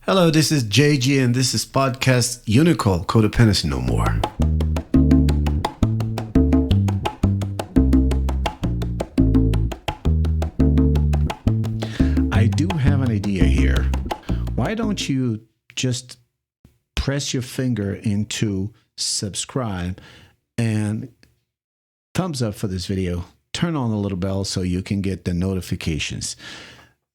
Hello, this is JG, and this is podcast Unical, Codependency No More. I do have an idea here. Why don't you just press your finger into subscribe and thumbs up for this video. Turn on the little bell so you can get the notifications.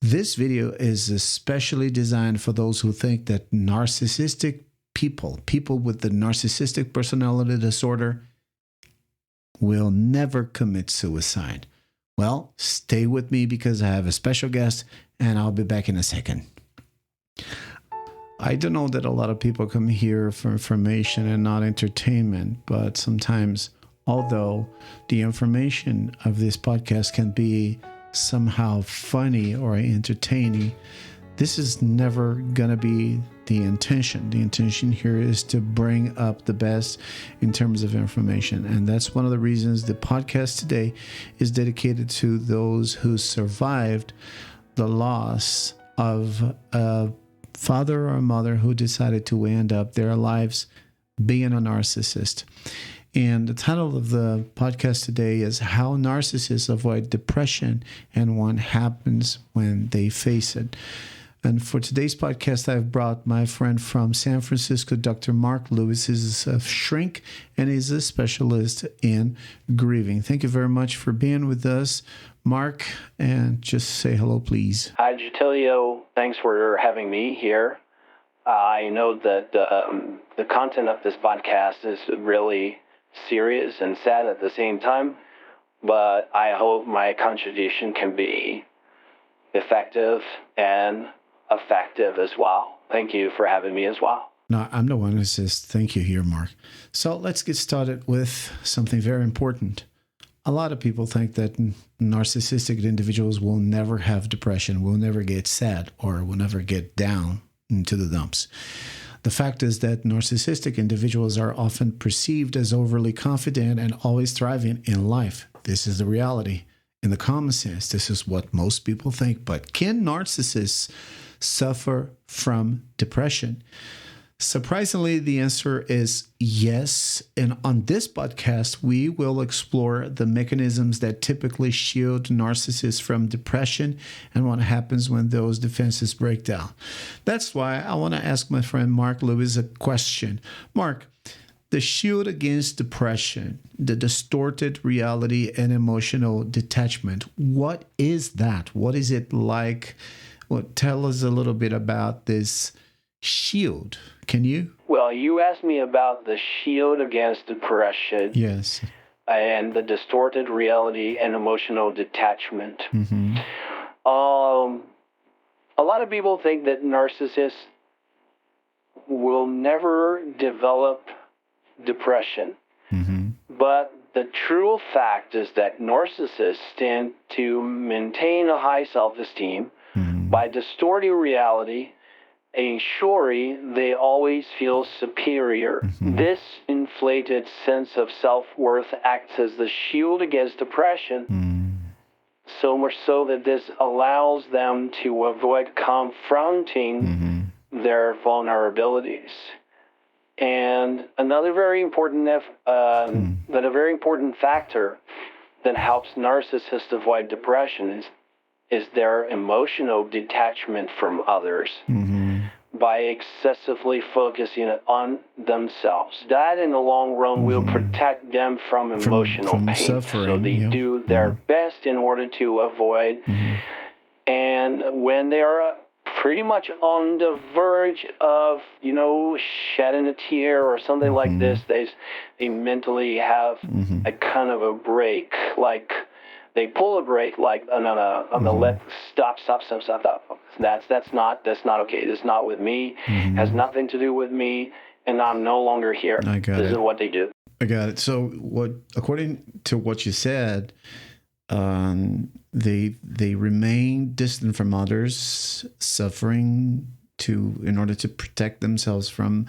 This video is especially designed for those who think that narcissistic people with the narcissistic personality disorder, will never commit suicide. Well, stay with me because I have a special guest and I'll be back in a second. I do know that a lot of people come here for information and not entertainment, but sometimes, although the information of this podcast can be somehow funny or entertaining, this is never gonna be the intention. The intention here is to bring up the best in terms of information, and that's one of the reasons the podcast today is dedicated to those who survived the loss of a father or a mother who decided to end up their lives being a narcissist. And the title of the podcast today is How Narcissists Avoid Depression and What Happens When They Face It. And for today's podcast, I've brought my friend from San Francisco, Dr. Mark Lewis. He's a shrink and he's a specialist in grieving. Thank you very much for being with us, Mark, and just say hello, please. Hi, Gitilio. Thanks for having me here. I know that the content of this podcast is really serious and sad at the same time, but I hope my contribution can be effective and effective as well. Thank you for having me as well. No, I'm the one who says thank you here, Mark. So let's get started with something very important. A lot of people think that narcissistic individuals will never have depression, will never get sad, or will never get down into the dumps. The fact is that narcissistic individuals are often perceived as overly confident and always thriving in life. This is the reality. In the common sense, this is what most people think. But can narcissists suffer from depression? Surprisingly, the answer is yes. And on this podcast, we will explore the mechanisms that typically shield narcissists from depression and what happens when those defenses break down. That's why I want to ask my friend Mark Lewis a question. Mark, the shield against depression, the distorted reality and emotional detachment, what is that? What is it like? Well, tell us a little bit about this shield. Can you? Well, you asked me about the shield against depression. Yes. And the distorted reality and emotional detachment. Mm-hmm. A lot of people think that narcissists will never develop depression. Mm-hmm. But the true fact is that narcissists tend to maintain a high self-esteem by distorting reality, ensuring they always feel superior. Mm-hmm. This inflated sense of self-worth acts as the shield against depression, so much so that this allows them to avoid confronting their vulnerabilities. And another very important factor that helps narcissists avoid depression is their emotional detachment from others. By excessively focusing on themselves. That in the long run will protect them from emotional pain. Suffering, so they do their best in order to avoid. And when they are pretty much on the verge of, shedding a tear or something like this, they mentally have a kind of a break, like they pull a brake, like on the stop. That's not okay. It's not with me. Has nothing to do with me, and I'm no longer here. This is what they do. I got it. So, according to what you said, they remain distant from others, suffering in order to protect themselves from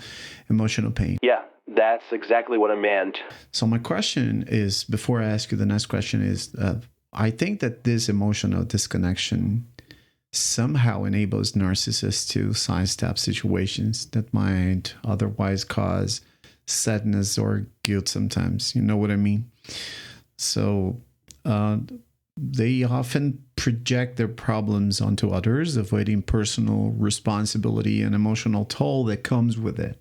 emotional pain. Yeah. That's exactly what I meant. So my question is, before I ask you the next question is, I think that this emotional disconnection somehow enables narcissists to sidestep situations that might otherwise cause sadness or guilt sometimes. You know what I mean? So they often project their problems onto others, avoiding personal responsibility and emotional toll that comes with it.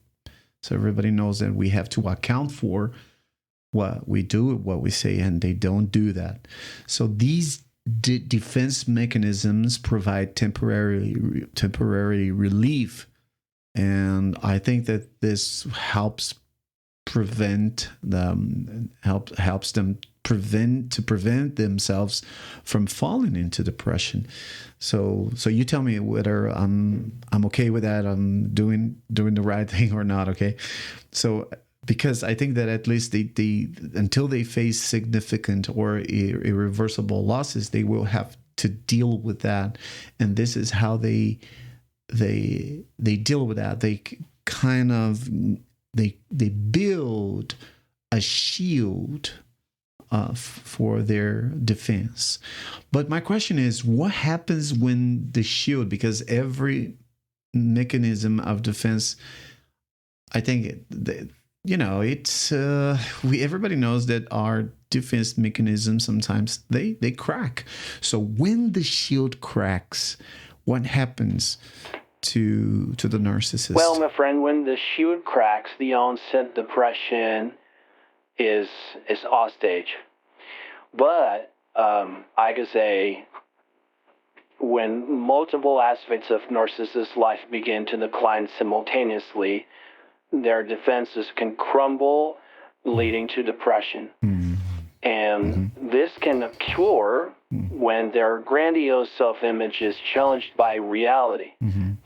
So everybody knows that we have to account for what we do, what we say, and they don't do that. So these defense mechanisms provide temporary relief, and I think that this helps prevent them, helps them prevent themselves from falling into depression. So you tell me whether I'm okay with that, I'm doing the right thing or not. Okay, so because I think that at least they until they face significant or irreversible losses, they will have to deal with that, and this is how they deal with that. They kind of they build a shield for their defense. But my question is, what happens when the shield? Because every mechanism of defense, I think, it's everybody knows that our defense mechanisms sometimes they crack. So when the shield cracks, what happens to the narcissist? Well, my friend, when the shield cracks, the onset depression is off stage. But I could say when multiple aspects of narcissist life begin to decline simultaneously, their defenses can crumble, leading to depression. Mm-hmm. And this can occur when their grandiose self-image is challenged by reality,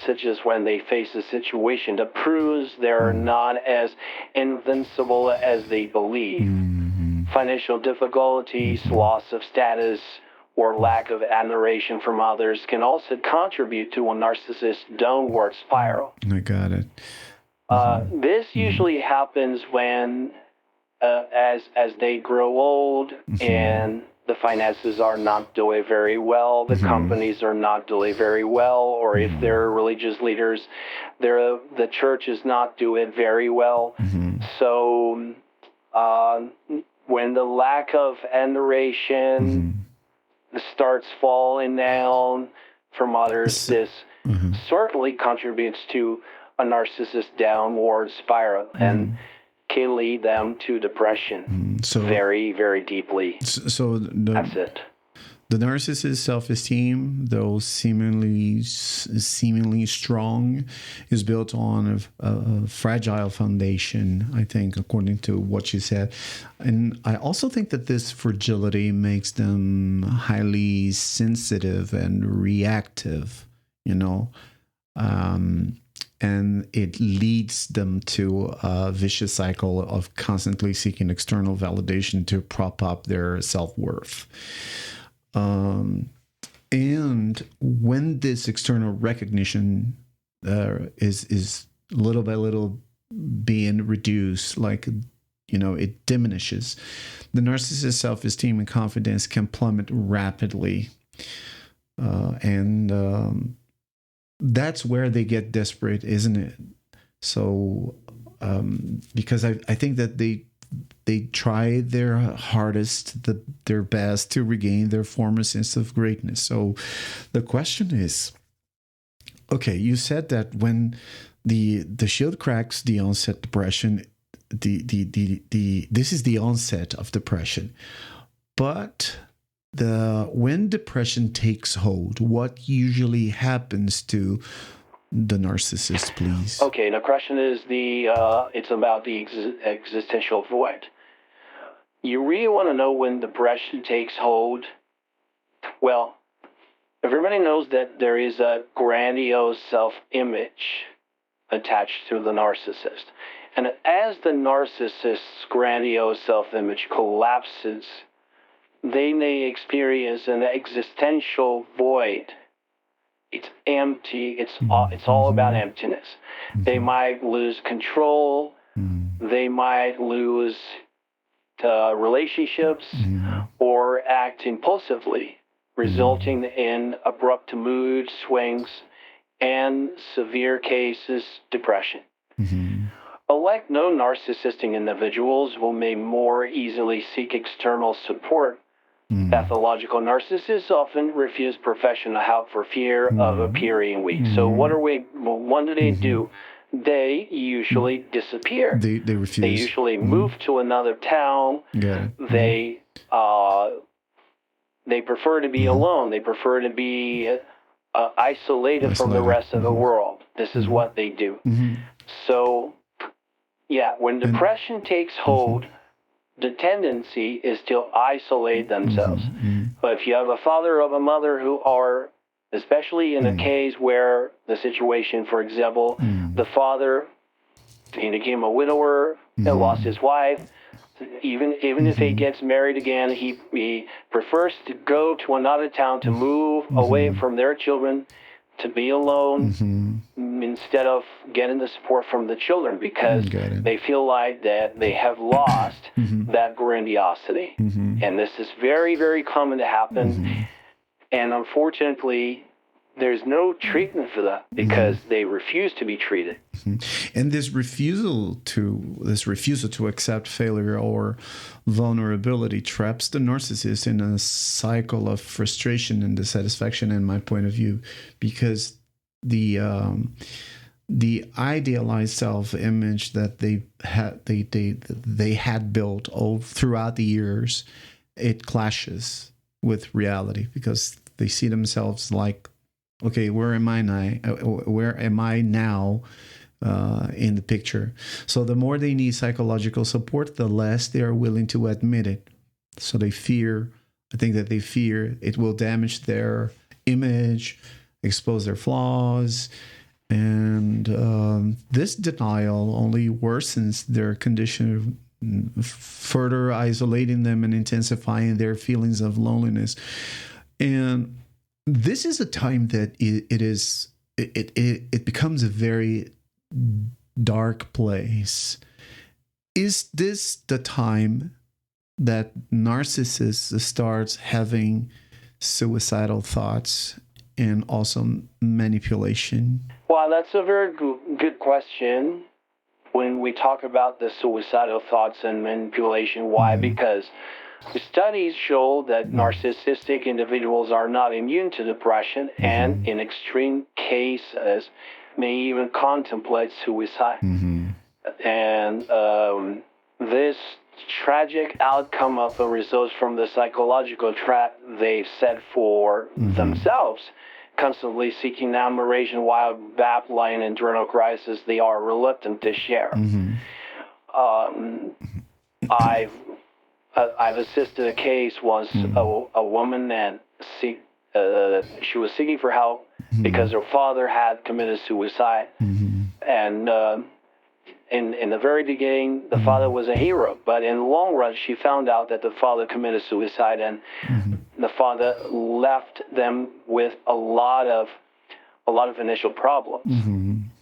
such as when they face a situation that proves they're not as invincible as they believe. Financial difficulties, loss of status, or lack of admiration from others can also contribute to a narcissist's downward spiral. I got it. This usually happens when, as they grow old and the finances are not doing very well, the companies are not doing very well, or if they're religious leaders, the church is not doing very well. So when the lack of admiration starts falling down from others, this certainly contributes to a narcissist downward spiral and can lead them to depression very, very deeply. So that's it. The narcissist's self-esteem, though seemingly strong, is built on a fragile foundation, I think, according to what you said. And I also think that this fragility makes them highly sensitive and reactive, and it leads them to a vicious cycle of constantly seeking external validation to prop up their self-worth. And when this external recognition is little by little being reduced, it diminishes, the narcissist's self-esteem and confidence can plummet rapidly. And that's where they get desperate, isn't it? So, because I think that they try their hardest, their best to regain their former sense of greatness. So the question is, okay, you said that when the shield cracks, the onset depression, this is the onset of depression. But when depression takes hold, what usually happens to the narcissist, please? Okay, the question is it's about the existential void. You really want to know when depression takes hold? Well, everybody knows that there is a grandiose self-image attached to the narcissist. And as the narcissist's grandiose self-image collapses, they may experience an existential void. It's empty. It's all about emptiness. They might lose control. They might lose relationships or act impulsively. resulting in abrupt mood swings and severe cases, depression. Like non-narcissistic individuals who may more easily seek external support, pathological narcissists often refuse professional help for fear of appearing weak. So what do they do? They usually disappear. They refuse. They usually move to another town. They prefer to be alone. They prefer to be isolated from the rest of the world. This is what they do. So, yeah, when depression takes hold, the tendency is to isolate themselves. But if you have a father or a mother who are, especially in a case where the situation, for example, the father, he became a widower and lost his wife, even if he gets married again, he prefers to go to another town, to move away from their children, to be alone, instead of getting the support from the children, because they feel like that they have lost that grandiosity. And this is very, very common to happen. And unfortunately, there's no treatment for that because they refuse to be treated. And this refusal to accept failure or vulnerability traps the narcissist in a cycle of frustration and dissatisfaction, in my point of view, because the idealized self-image that they had built all throughout the years, it clashes with reality because they see themselves like, okay, where am I now in the picture? So the more they need psychological support, the less they are willing to admit it. So they fear it will damage their image, expose their flaws, and this denial only worsens their condition, further isolating them and intensifying their feelings of loneliness. And this is a time that it becomes a very dark place. Is this the time that narcissists starts having suicidal thoughts and also manipulation? Well, that's a very good question. When we talk about the suicidal thoughts and manipulation, why? Because the studies show that narcissistic individuals are not immune to depression and in extreme cases may even contemplate suicide. And this tragic outcome often results from the psychological trap they've set for themselves, constantly seeking admiration while battling internal crisis they are reluctant to share. I've assisted a case once, a woman, and she was seeking for help because her father had committed suicide. And in the very beginning, the father was a hero. But in the long run, she found out that the father committed suicide, and the father left them with a lot of initial problems.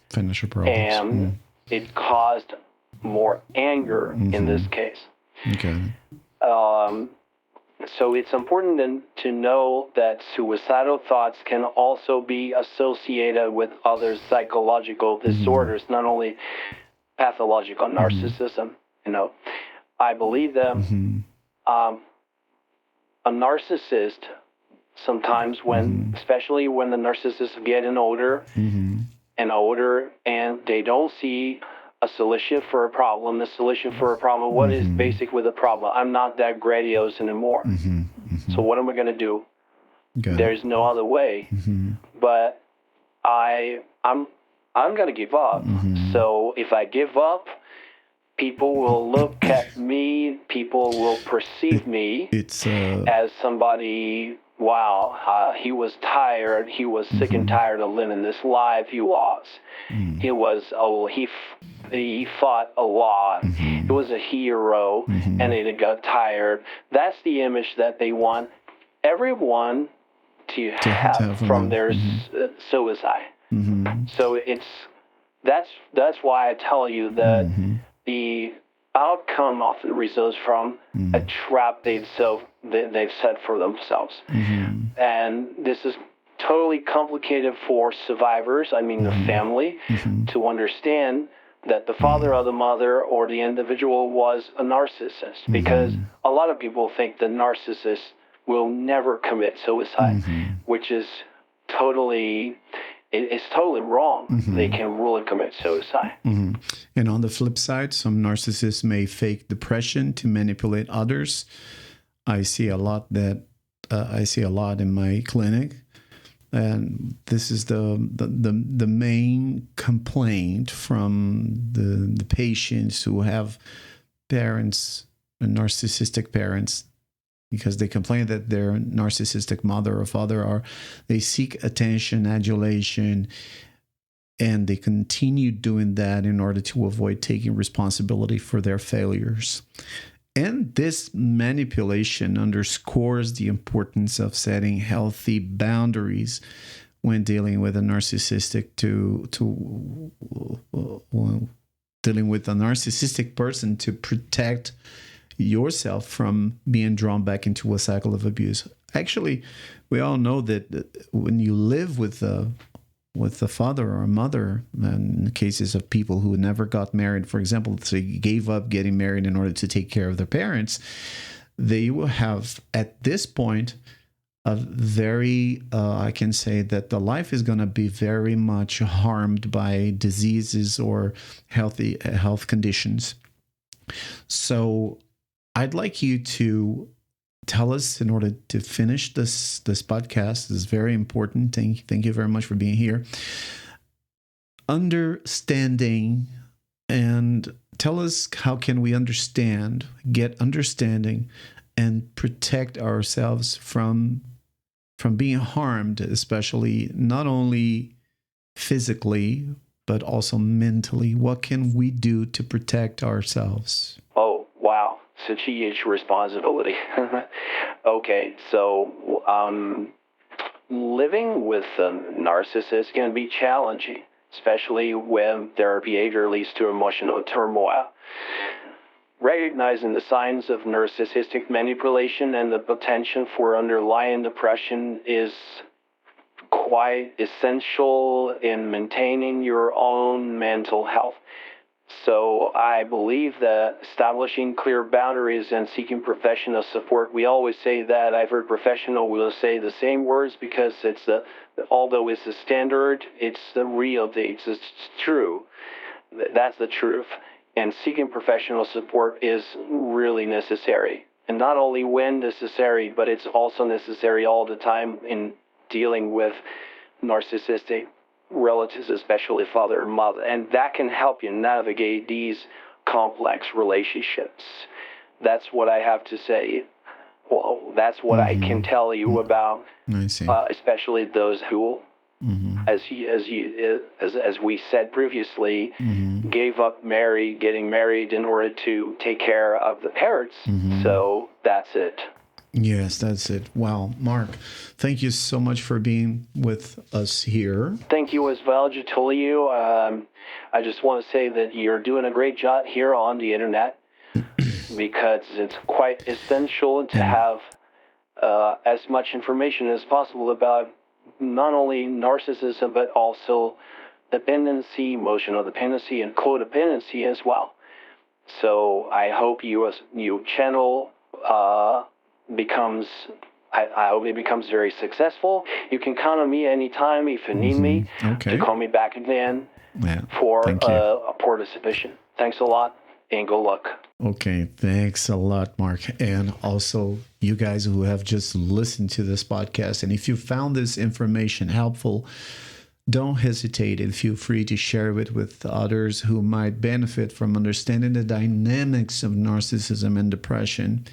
Financial problems. And it caused more anger in this case. Okay. So it's important then to know that suicidal thoughts can also be associated with other psychological disorders, not only pathological narcissism. I believe that a narcissist sometimes, especially when the narcissists are getting older and older, and they don't see a solution for a problem. What is basic with a problem? I'm not that grandiose anymore. So what am I going to do? There's no other way. But I'm going to give up. So if I give up, people will look at me. People will perceive me as somebody. Wow, he was tired. He was sick and tired of living this life. He was. He fought a lot. He was a hero, and he got tired. That's the image that they want everyone to have from their suicide. So that's why I tell you that the outcome often results from a trap they've set for themselves. And this is totally complicated for survivors, the family, to understand that the father or the mother or the individual was a narcissist, because a lot of people think the narcissist will never commit suicide, which is totally wrong. They can really commit suicide. And on the flip side, some narcissists may fake depression to manipulate others. I see a lot in my clinic. And this is the main complaint from the patients who have parents, narcissistic parents, because they complain that their narcissistic mother or father they seek attention, adulation, and they continue doing that in order to avoid taking responsibility for their failures. And this manipulation underscores the importance of setting healthy boundaries when dealing with a narcissistic dealing with a narcissistic person, to protect yourself from being drawn back into a cycle of abuse. Actually, we all know that when you live with a father or a mother, and in the cases of people who never got married, for example, so they gave up getting married in order to take care of their parents, they will have, at this point, a very, I can say that the life is going to be very much harmed by diseases or health conditions. So I'd like you to tell us, in order to finish this podcast, is very important. Thank you very much for being here. Understanding, and tell us, how can we get understanding, and protect ourselves from being harmed, especially not only physically, but also mentally. What can we do to protect ourselves? Oh, wow. Such a huge responsibility. Okay, so living with a narcissist can be challenging, especially when their behavior leads to emotional turmoil. Recognizing the signs of narcissistic manipulation and the potential for underlying depression is quite essential in maintaining your own mental health. So I believe that establishing clear boundaries and seeking professional support, we always say that. I've heard professional will say the same words because although it's the standard, it's the real deal. It's true. That's the truth. And seeking professional support is really necessary. And not only when necessary, but it's also necessary all the time in dealing with narcissistic relatives, especially father and mother. And that can help you navigate these complex relationships. That's what I have to say. Well, that's what I can tell you about, especially those who, as we said previously, gave up getting married in order to take care of the parents. So that's it. Yes, that's it. Wow. Mark, thank you so much for being with us here. Thank you as well, Getulio. I just want to say that you're doing a great job here on the internet because it's quite essential to have as much information as possible about not only narcissism, but also dependency, emotional dependency, and codependency as well. So I hope your channel I hope it becomes very successful. You can count on me anytime if you need me to call me back again for participation. Thanks a lot, and good luck. Okay, thanks a lot, Mark. And also, you guys who have just listened to this podcast, and if you found this information helpful, don't hesitate and feel free to share it with others who might benefit from understanding the dynamics of narcissism and depression.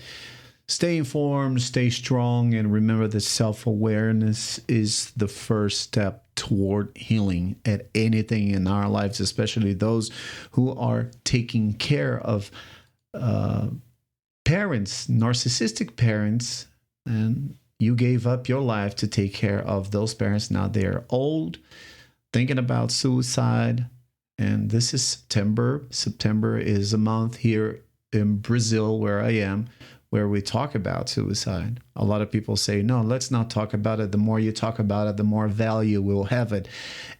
Stay informed, stay strong, and remember that self-awareness is the first step toward healing at anything in our lives, especially those who are taking care of parents, narcissistic parents, and you gave up your life to take care of those parents. Now they're old, thinking about suicide, and this is September. September is a month here in Brazil, where I am, where we talk about suicide. A lot of people say, no, let's not talk about it. The more you talk about it, the more value we'll have it.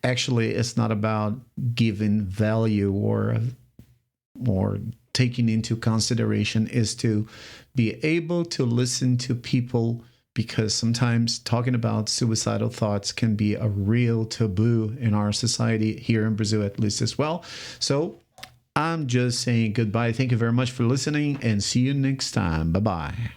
Actually, it's not about giving value or taking into consideration, is to be able to listen to people, because sometimes talking about suicidal thoughts can be a real taboo in our society, here in Brazil at least as well. So I'm just saying goodbye. Thank you very much for listening, and see you next time. Bye-bye.